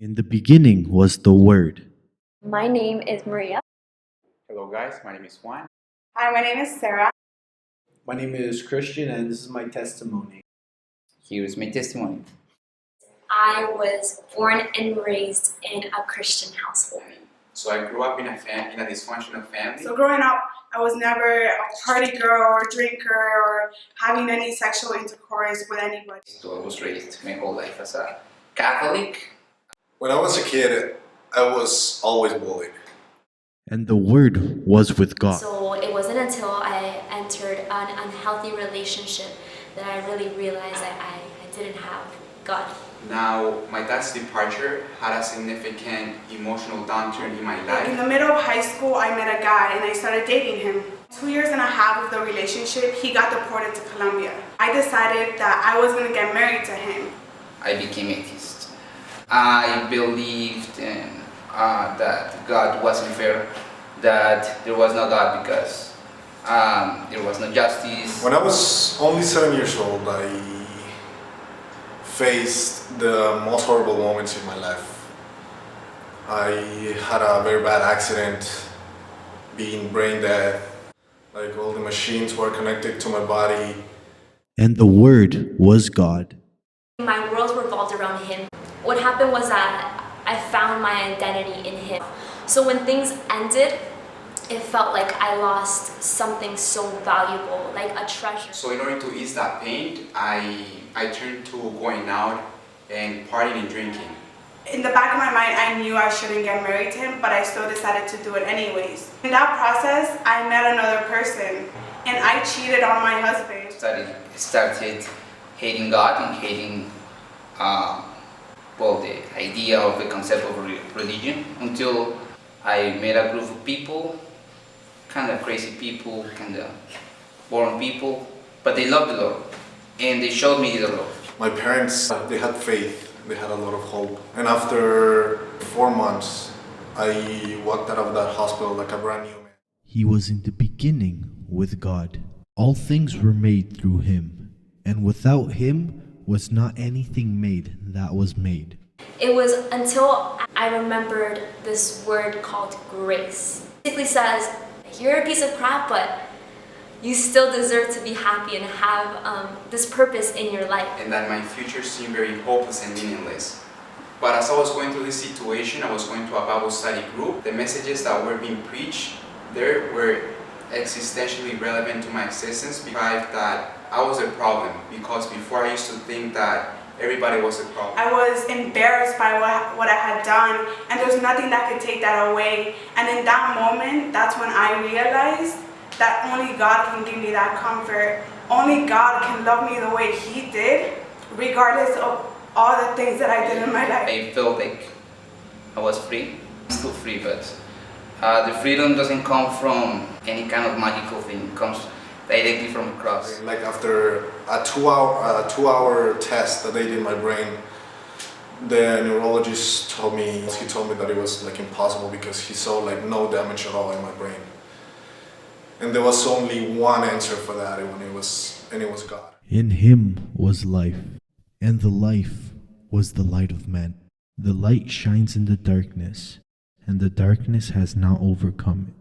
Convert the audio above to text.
In the beginning was the Word. My name is Maria. Hello guys, my name is Juan. Hi, my name is Sarah. My name is Christian, and this is my testimony. Here is my testimony. I was born and raised in a Christian household. So I grew up in a dysfunctional family. So growing up, I was never a party girl or drinker or having any sexual intercourse with anybody. So I was raised my whole life as a Catholic. When I was a kid, I was always bullied. And the Word was with God. So it wasn't until I entered an unhealthy relationship that I really realized that I didn't have God. Now, my dad's departure had a significant emotional downturn in my In life. the middle of high school, I met a guy and I started dating him. 2 years and a half of the relationship, he got deported to Colombia. I decided that I was going to get married to him. I became atheist. I believed in, that God wasn't fair, that there was no God because there was no justice. When I was only 7 years old, I faced the most horrible moments in my life. I had a very bad accident, being brain dead. Like all the machines were connected to my body. And the Word was God. My world revolved around him. What happened was that I found my identity in him. So when things ended, it felt like I lost something so valuable, like a treasure. So in order to ease that pain, I turned to going out and partying and drinking. In the back of my mind, I knew I shouldn't get married to him, but I still decided to do it anyways. In that process, I met another person, and I cheated on my husband. Started hating God and hating the idea of the concept of religion, until I met a group of people, kind of crazy people, kind of boring people, but they loved the Lord and they showed me the Lord. My parents, they had faith, they had a lot of hope. And after 4 months, I walked out of that hospital like a brand new man. He was in the beginning with God. All things were made through him, and without him was not anything made that was made. It was until I remembered this word called grace. It basically says, you're a piece of crap, but you still deserve to be happy and have this purpose in your life. And that my future seemed very hopeless and meaningless. But as I was going through this situation, I was going to a Bible study group. The messages that were being preached there were existentially relevant to my existence, because that I was a problem, because before I used to think that everybody was a problem. I was embarrassed by what I had done, and there was nothing that could take that away. And in that moment, that's when I realized that only God can give me that comfort. Only God can love me the way He did, regardless of all the things that I did in my life. I felt like I was free. I'm still free, but the freedom doesn't come from any kind of magical thing. It comes directly from the cross. Like after a two-hour test that they did in my brain, the neurologist told me that it was like impossible because he saw like no damage at all in my brain. And there was only one answer for that, and it was God. In him was life, and the life was the light of man. The light shines in the darkness, and the darkness has not overcome it.